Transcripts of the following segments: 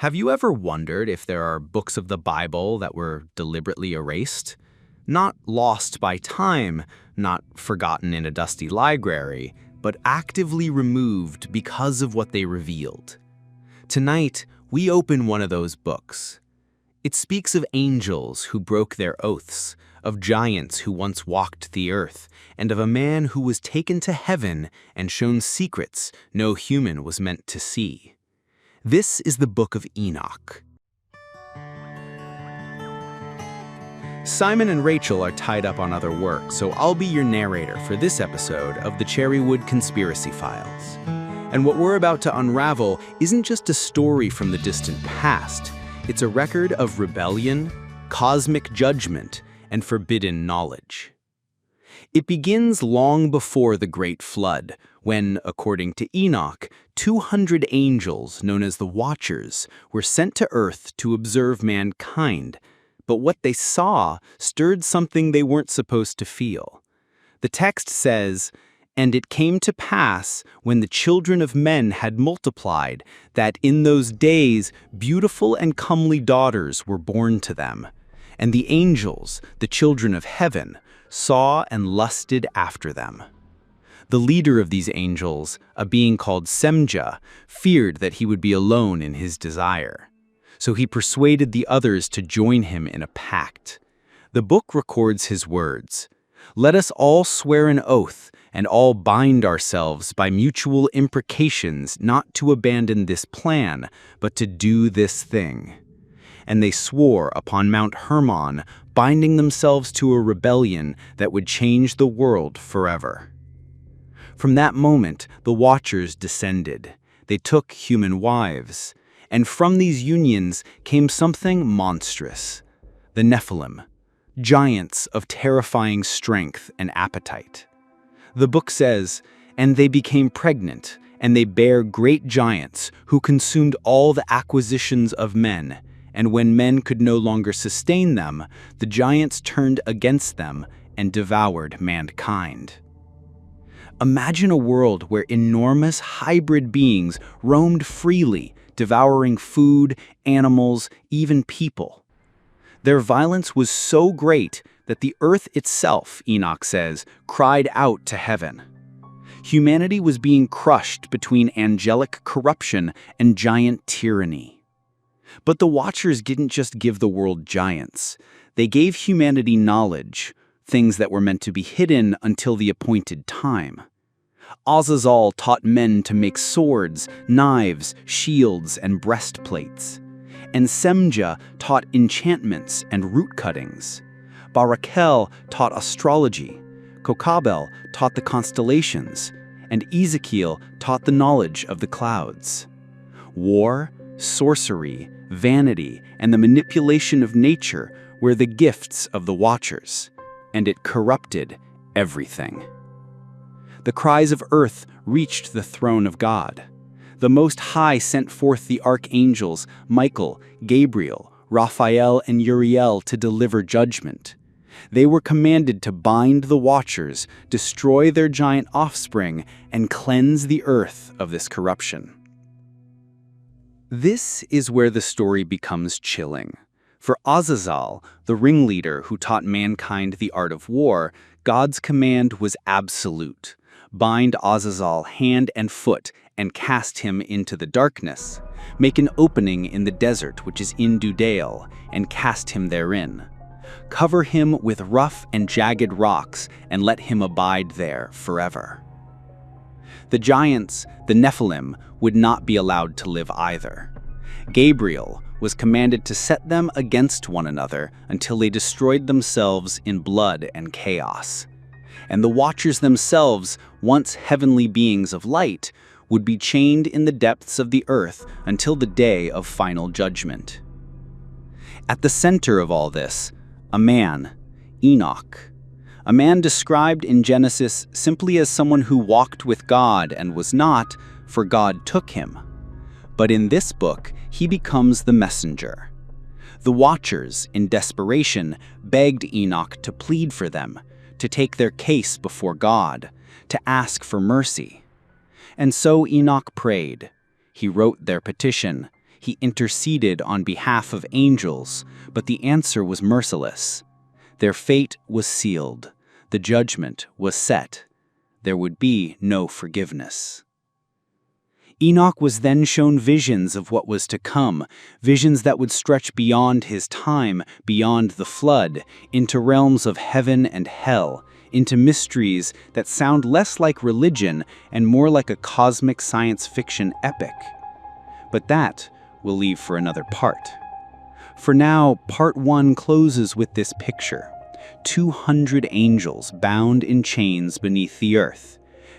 Have you ever wondered if there are books of the Bible that were deliberately erased? Not lost by time, not forgotten in a dusty library, but actively removed because of what they revealed. Tonight, we open one of those books. It speaks of angels who broke their oaths, of giants who once walked the earth, and of a man who was taken to heaven and shown secrets no human was meant to see. This is the Book of Enoch. Simon and Rachel are tied up on other work, so I'll be your narrator for this episode of the Cherrywood Conspiracy Files. And what we're about to unravel isn't just a story from the distant past. It's a record of rebellion, cosmic judgment, and forbidden knowledge. It begins long before the Great Flood, when, according to Enoch, 200 angels, known as the Watchers, were sent to Earth to observe mankind. But what they saw stirred something they weren't supposed to feel. The text says, "And it came to pass, when the children of men had multiplied, that in those days beautiful and comely daughters were born to them. And the angels, the children of heaven, saw and lusted after them." The leader of these angels, a being called Semja, feared that he would be alone in his desire. So he persuaded the others to join him in a pact. The book records his words, "Let us all swear an oath, and all bind ourselves by mutual imprecations not to abandon this plan, but to do this thing." And they swore upon Mount Hermon, binding themselves to a rebellion that would change the world forever. From that moment, the Watchers descended. They took human wives. And from these unions came something monstrous, the Nephilim, giants of terrifying strength and appetite. The book says, "And they became pregnant, and they bare great giants who consumed all the acquisitions of men. And when men could no longer sustain them, the giants turned against them and devoured mankind." Imagine a world where enormous hybrid beings roamed freely, devouring food, animals, even people. Their violence was so great that the earth itself, Enoch says, cried out to heaven. Humanity was being crushed between angelic corruption and giant tyranny. But the Watchers didn't just give the world giants. They gave humanity knowledge, things that were meant to be hidden until the appointed time. Azazel taught men to make swords, knives, shields, and breastplates. And Semja taught enchantments and root cuttings. Raphael taught astrology. Kokabel taught the constellations. And Ezekiel taught the knowledge of the clouds. War, sorcery, vanity, and the manipulation of nature were the gifts of the Watchers, and it corrupted everything. The cries of earth reached the throne of God. The Most High sent forth the archangels Michael, Gabriel, Raphael, and Uriel to deliver judgment. They were commanded to bind the Watchers, destroy their giant offspring, and cleanse the earth of this corruption. This is where the story becomes chilling. For Azazel, the ringleader who taught mankind the art of war, God's command was absolute. Bind Azazel hand and foot and cast him into the darkness. Make an opening in the desert which is in Dudael and cast him therein. Cover him with rough and jagged rocks and let him abide there forever. The giants, the Nephilim, would not be allowed to live either. Gabriel was commanded to set them against one another until they destroyed themselves in blood and chaos. And the Watchers themselves, once heavenly beings of light, would be chained in the depths of the earth until the day of final judgment. At the center of all this, a man, Enoch. A man described in Genesis simply as someone who walked with God and was not, for God took him. But in this book, he becomes the messenger. The Watchers, in desperation, begged Enoch to plead for them, to take their case before God, to ask for mercy. And so Enoch prayed. He wrote their petition. He interceded on behalf of angels, but the answer was merciless. Their fate was sealed. The judgment was set. There would be no forgiveness. Enoch was then shown visions of what was to come, visions that would stretch beyond his time, beyond the flood, into realms of heaven and hell, into mysteries that sound less like religion and more like a cosmic science fiction epic. But that we'll leave for another part. For now, part 1 closes with this picture. 200 angels bound in chains beneath the earth,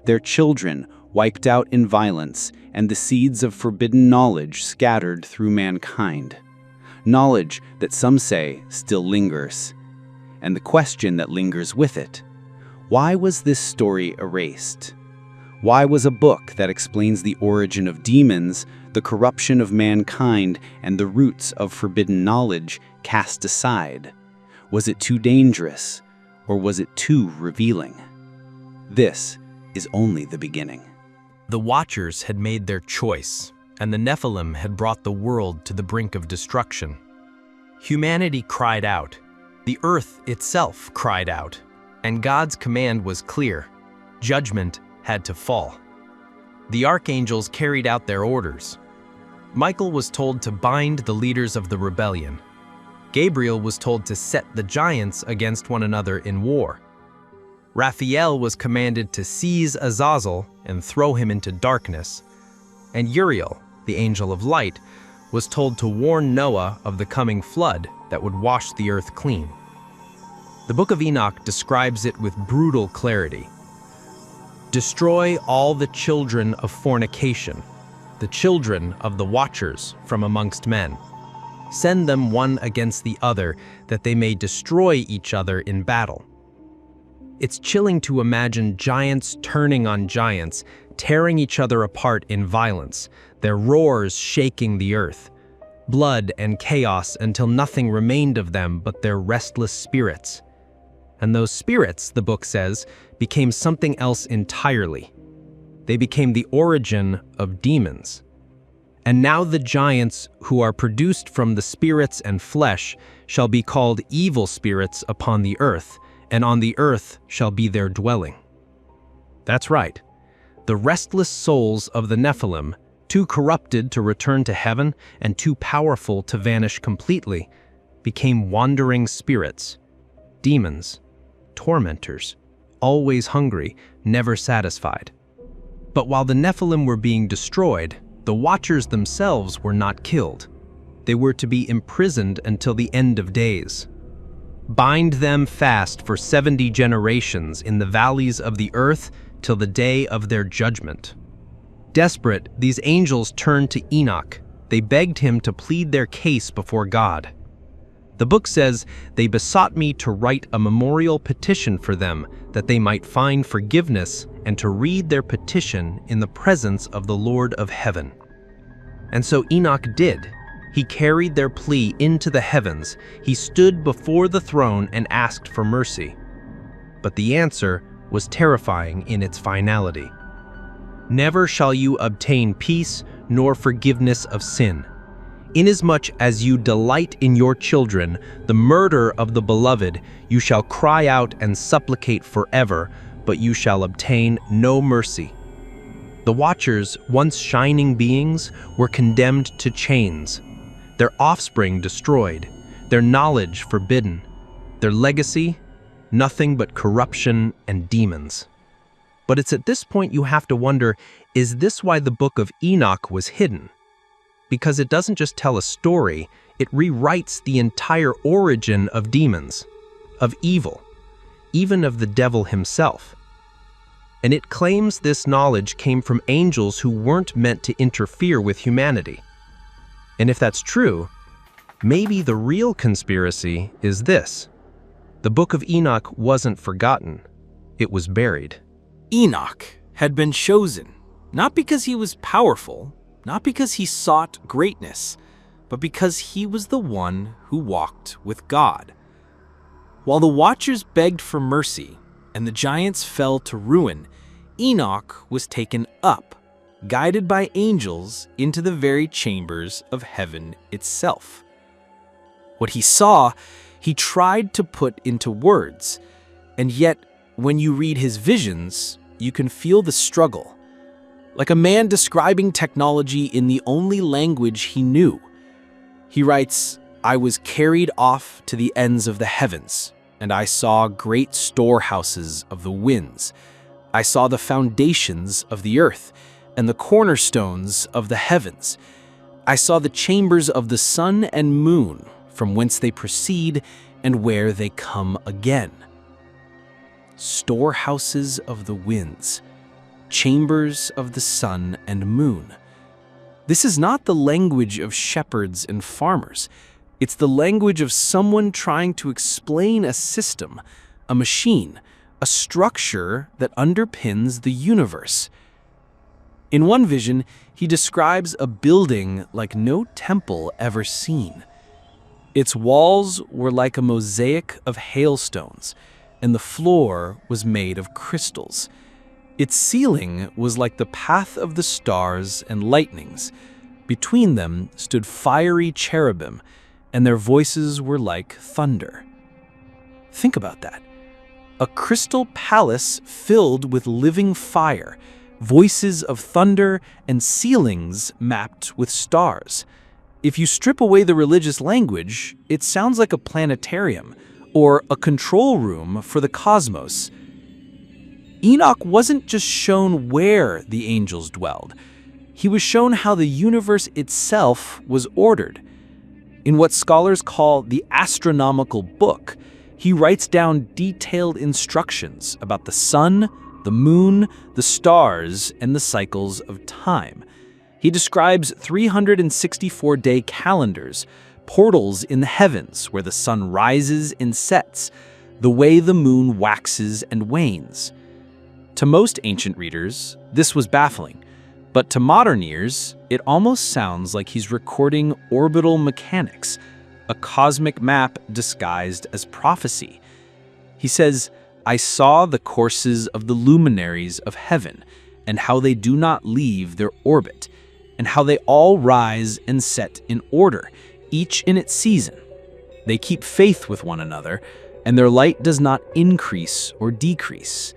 their children wiped out in violence, and the seeds of forbidden knowledge scattered through mankind. Knowledge that some say still lingers. And the question that lingers with it: why was this story erased? Why was a book that explains the origin of demons, the corruption of mankind, and the roots of forbidden knowledge cast aside? Was it too dangerous, or was it too revealing? This is only the beginning. The Watchers had made their choice, and the Nephilim had brought the world to the brink of destruction. Humanity cried out. The earth itself cried out, and God's command was clear. Judgment had to fall. The archangels carried out their orders. Michael was told to bind the leaders of the rebellion. Gabriel was told to set the giants against one another in war. Raphael was commanded to seize Azazel and throw him into darkness. And Uriel, the angel of light, was told to warn Noah of the coming flood that would wash the earth clean. The Book of Enoch describes it with brutal clarity. Destroy all the children of fornication, the children of the Watchers from amongst men. Send them one against the other, that they may destroy each other in battle. It's chilling to imagine giants turning on giants, tearing each other apart in violence, their roars shaking the earth. Blood and chaos until nothing remained of them but their restless spirits. And those spirits, the book says, became something else entirely. They became the origin of demons. And now the giants who are produced from the spirits and flesh shall be called evil spirits upon the earth, and on the earth shall be their dwelling. That's right. The restless souls of the Nephilim, too corrupted to return to heaven and too powerful to vanish completely, became wandering spirits, demons, tormentors, always hungry, never satisfied. But while the Nephilim were being destroyed, the Watchers themselves were not killed. They were to be imprisoned until the end of days. Bind them fast for 70 generations in the valleys of the earth till the day of their judgment. Desperate, these angels turned to Enoch. They begged him to plead their case before God. The book says, they besought me to write a memorial petition for them, that they might find forgiveness and to read their petition in the presence of the Lord of heaven. And so Enoch did. He carried their plea into the heavens. He stood before the throne and asked for mercy. But the answer was terrifying in its finality. Never shall you obtain peace nor forgiveness of sin. Inasmuch as you delight in your children, the murder of the beloved, you shall cry out and supplicate forever, but you shall obtain no mercy. The Watchers, once shining beings, were condemned to chains. Their offspring destroyed, their knowledge forbidden, their legacy, nothing but corruption and demons. But it's at this point you have to wonder, is this why the Book of Enoch was hidden? Because it doesn't just tell a story, it rewrites the entire origin of demons, of evil, even of the devil himself. And it claims this knowledge came from angels who weren't meant to interfere with humanity. And if that's true, maybe the real conspiracy is this. The Book of Enoch wasn't forgotten. It was buried. Enoch had been chosen, not because he was powerful, not because he sought greatness, but because he was the one who walked with God. While the Watchers begged for mercy and the giants fell to ruin, Enoch was taken up, guided by angels into the very chambers of heaven itself. What he saw, he tried to put into words, and yet, when you read his visions, you can feel the struggle. Like a man describing technology in the only language he knew. He writes, "I was carried off to the ends of the heavens, and I saw great storehouses of the winds. I saw the foundations of the earth, and the cornerstones of the heavens. I saw the chambers of the sun and moon, from whence they proceed and where they come again." Storehouses of the winds, chambers of the sun and moon. This is not the language of shepherds and farmers. It's the language of someone trying to explain a system, a machine, a structure that underpins the universe. In one vision, he describes a building like no temple ever seen. Its walls were like a mosaic of hailstones, and the floor was made of crystals. Its ceiling was like the path of the stars and lightnings. Between them stood fiery cherubim, and their voices were like thunder. Think about that. A crystal palace filled with living fire, voices of thunder, and ceilings mapped with stars. If you strip away the religious language, it sounds like a planetarium or a control room for the cosmos. Enoch wasn't just shown where the angels dwelled. He was shown how the universe itself was ordered. In what scholars call the astronomical book, he writes down detailed instructions about the sun, the moon, the stars, and the cycles of time. He describes 364-day calendars, portals in the heavens where the sun rises and sets, the way the moon waxes and wanes. To most ancient readers, this was baffling, but to modern ears, it almost sounds like he's recording orbital mechanics, a cosmic map disguised as prophecy. He says, "I saw the courses of the luminaries of heaven, and how they do not leave their orbit, and how they all rise and set in order, each in its season. They keep faith with one another, and their light does not increase or decrease."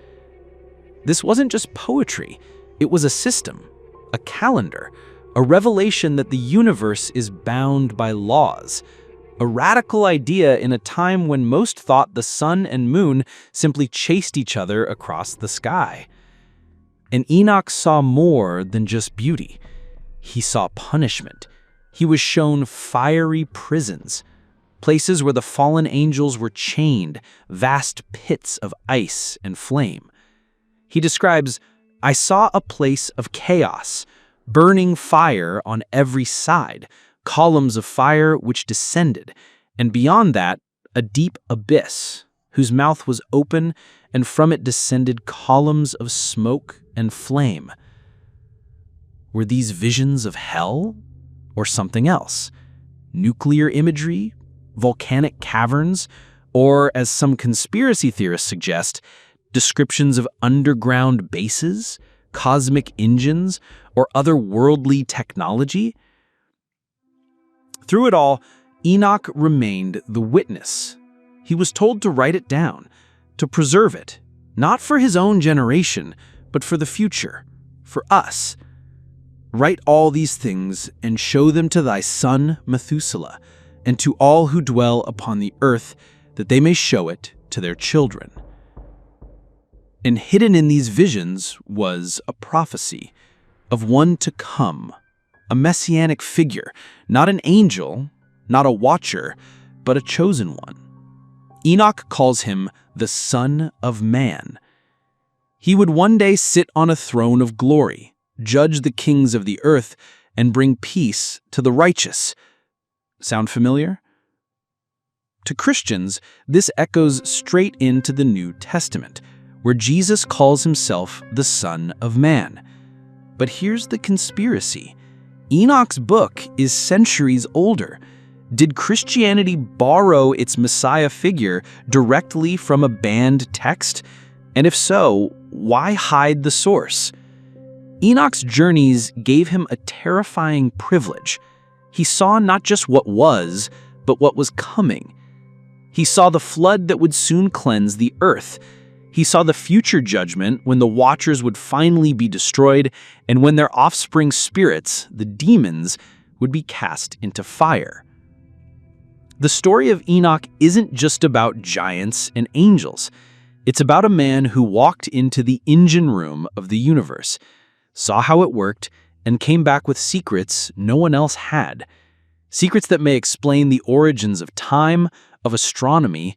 This wasn't just poetry, it was a system, a calendar, a revelation that the universe is bound by laws, a radical idea in a time when most thought the sun and moon simply chased each other across the sky. And Enoch saw more than just beauty. He saw punishment. He was shown fiery prisons, places where the fallen angels were chained, vast pits of ice and flame. He describes, "I saw a place of chaos, burning fire on every side, columns of fire which descended, and beyond that, a deep abyss, whose mouth was open, and from it descended columns of smoke and flame." Were these visions of hell or something else? Nuclear imagery? Volcanic caverns? Or, as some conspiracy theorists suggest, descriptions of underground bases, cosmic engines, or otherworldly technology? Through it all, Enoch remained the witness. He was told to write it down, to preserve it, not for his own generation, but for the future, for us. "Write all these things and show them to thy son Methuselah, and to all who dwell upon the earth, that they may show it to their children." And hidden in these visions was a prophecy of one to come, a messianic figure, not an angel, not a watcher, but a chosen one. Enoch calls him the Son of Man. He would one day sit on a throne of glory, judge the kings of the earth, and bring peace to the righteous. Sound familiar? To Christians, this echoes straight into the New Testament, where Jesus calls himself the Son of Man. But here's the conspiracy. Enoch's book is centuries older. Did Christianity borrow its Messiah figure directly from a banned text? And if so, why hide the source? Enoch's journeys gave him a terrifying privilege. He saw not just what was, but what was coming. He saw the flood that would soon cleanse the earth. He saw the future judgment when the Watchers would finally be destroyed and when their offspring spirits, the demons, would be cast into fire. The story of Enoch isn't just about giants and angels. It's about a man who walked into the engine room of the universe, saw how it worked, and came back with secrets no one else had. Secrets that may explain the origins of time, of astronomy,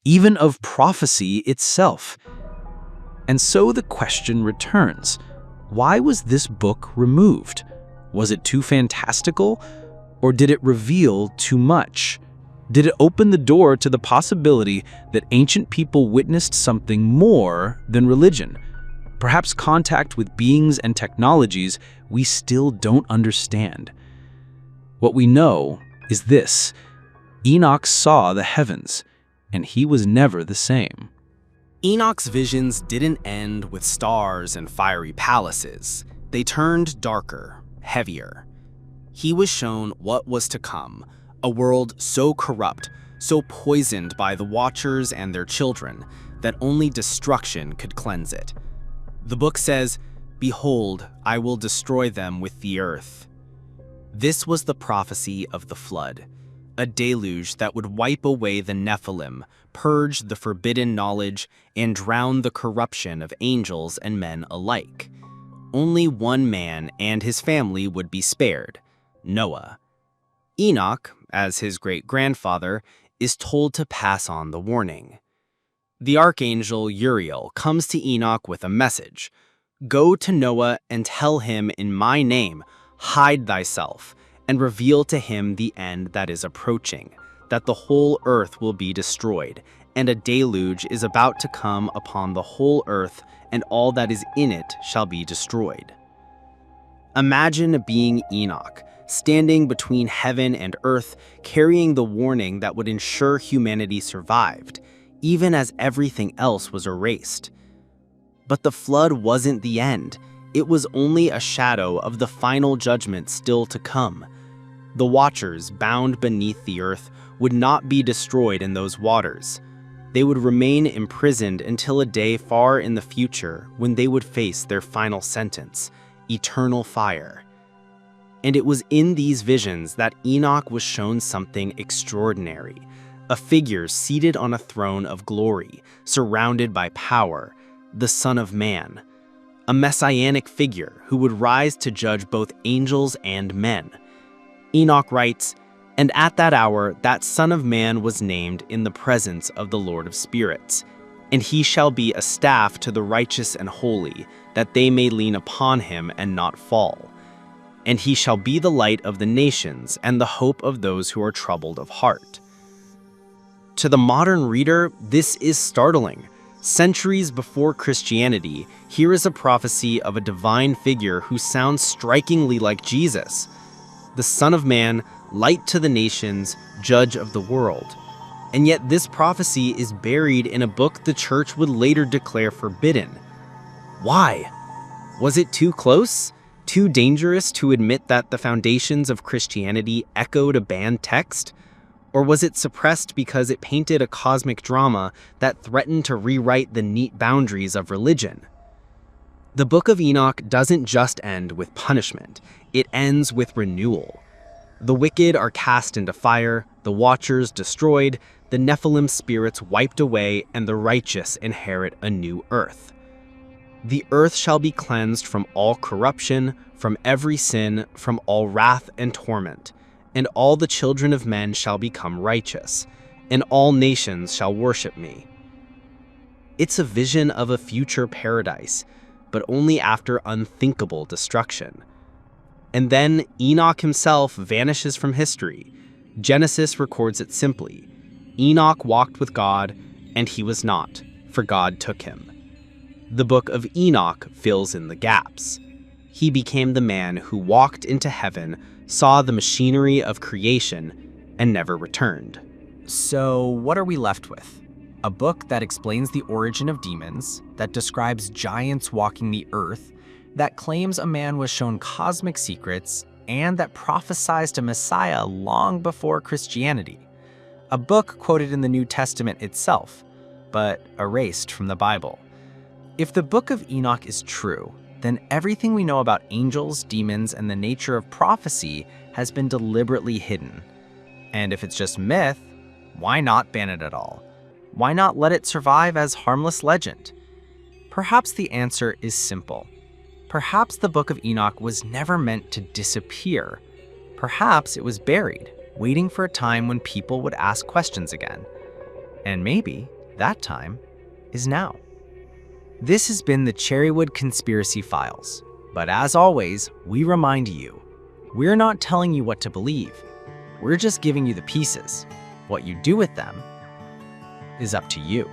even of prophecy itself. And so the question returns, why was this book removed? Was it too fantastical, or did it reveal too much? Did it open the door to the possibility that ancient people witnessed something more than religion? Perhaps contact with beings and technologies we still don't understand. What we know is this: Enoch saw the heavens, and he was never the same. Enoch's visions didn't end with stars and fiery palaces. They turned darker, heavier. He was shown what was to come, a world so corrupt, so poisoned by the Watchers and their children, that only destruction could cleanse it. The book says, "Behold, I will destroy them with the earth." This was the prophecy of the flood, a deluge that would wipe away the Nephilim, purge the forbidden knowledge, and drown the corruption of angels and men alike. Only one man and his family would be spared, Noah. Enoch, as his great-grandfather, is told to pass on the warning. The archangel Uriel comes to Enoch with a message. "Go to Noah and tell him in my name, hide thyself, and reveal to him the end that is approaching, that the whole earth will be destroyed, and a deluge is about to come upon the whole earth, and all that is in it shall be destroyed." Imagine being Enoch, standing between heaven and earth, carrying the warning that would ensure humanity survived, even as everything else was erased. But the flood wasn't the end. It was only a shadow of the final judgment still to come. The Watchers, bound beneath the earth, would not be destroyed in those waters. They would remain imprisoned until a day far in the future when they would face their final sentence, eternal fire. And it was in these visions that Enoch was shown something extraordinary, a figure seated on a throne of glory, surrounded by power, the Son of Man, a messianic figure who would rise to judge both angels and men. Enoch writes, "And at that hour that Son of Man was named in the presence of the Lord of Spirits, and he shall be a staff to the righteous and holy, that they may lean upon him and not fall. And he shall be the light of the nations and the hope of those who are troubled of heart." To the modern reader, this is startling. Centuries before Christianity, here is a prophecy of a divine figure who sounds strikingly like Jesus, the Son of Man, light to the nations, judge of the world. And yet this prophecy is buried in a book the church would later declare forbidden. Why? Was it too close? Too dangerous to admit that the foundations of Christianity echoed a banned text? Or was it suppressed because it painted a cosmic drama that threatened to rewrite the neat boundaries of religion? The Book of Enoch doesn't just end with punishment, it ends with renewal. The wicked are cast into fire, the Watchers destroyed, the Nephilim spirits wiped away, and the righteous inherit a new earth. The earth shall be cleansed from all corruption, from every sin, from all wrath and torment, and all the children of men shall become righteous, and all nations shall worship me. It's a vision of a future paradise, but only after unthinkable destruction. And then Enoch himself vanishes from history. Genesis records it simply. Enoch walked with God, and he was not, for God took him. The Book of Enoch fills in the gaps. He became the man who walked into heaven, saw the machinery of creation, and never returned. So what are we left with? A book that explains the origin of demons, that describes giants walking the earth, that claims a man was shown cosmic secrets and that prophesied a Messiah long before Christianity. A book quoted in the New Testament itself, but erased from the Bible. If the Book of Enoch is true, then everything we know about angels, demons, and the nature of prophecy has been deliberately hidden. And if it's just myth, why not ban it at all? Why not let it survive as harmless legend? Perhaps the answer is simple. Perhaps the Book of Enoch was never meant to disappear. Perhaps it was buried, waiting for a time when people would ask questions again. And maybe that time is now. This has been the Cherrywood Conspiracy Files. But as always, we remind you, we're not telling you what to believe. We're just giving you the pieces. What you do with them is up to you.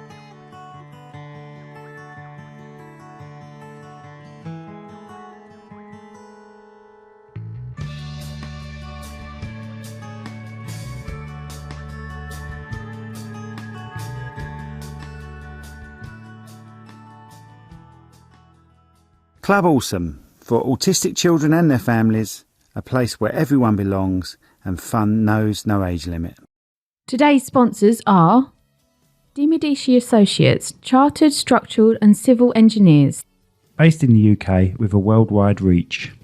Club Awesome, for autistic children and their families, a place where everyone belongs and fun knows no age limit. Today's sponsors are De Medici Associates, Chartered Structural and Civil Engineers. Based in the UK with a worldwide reach.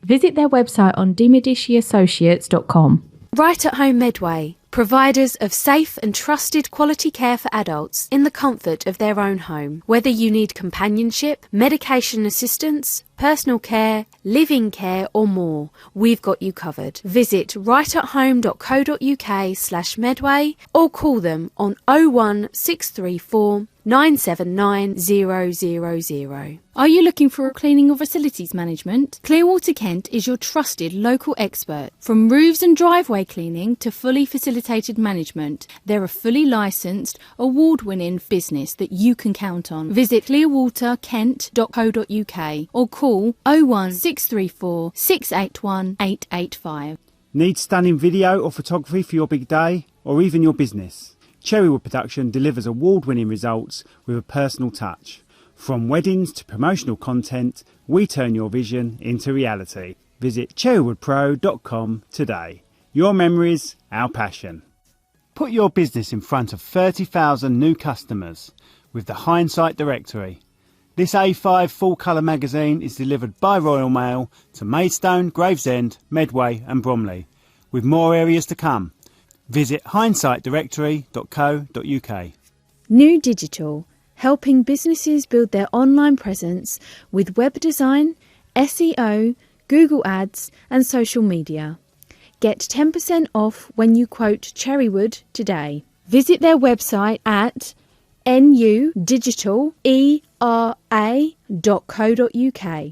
Visit their website on demediciassociates.com. Right at Home Medway, providers of safe and trusted quality care for adults in the comfort of their own home. Whether you need companionship, medication assistance, personal care, living care or more, we've got you covered. Visit rightathome.co.uk/medway or call them on 01634 979 000. Are you looking for cleaning or facilities management? Clearwater Kent is your trusted local expert. From roofs and driveway cleaning to fully facilitated management, they're a fully licensed, award-winning business that you can count on. Visit clearwaterkent.co.uk or call 01634 681 885. Need stunning video or photography for your big day or even your business? Cherrywood Production delivers award-winning results with a personal touch. From weddings to promotional content, we turn your vision into reality. Visit cherrywoodpro.com today. Your memories, our passion. Put your business in front of 30,000 new customers with the Hindsight Directory. This A5 full-colour magazine is delivered by Royal Mail to Maidstone, Gravesend, Medway and Bromley, with more areas to come. Visit hindsightdirectory.co.uk. New Digital, helping businesses build their online presence with web design, SEO, Google Ads and social media. Get 10% off when you quote Cherrywood today. Visit their website at nudigitalera.co.uk.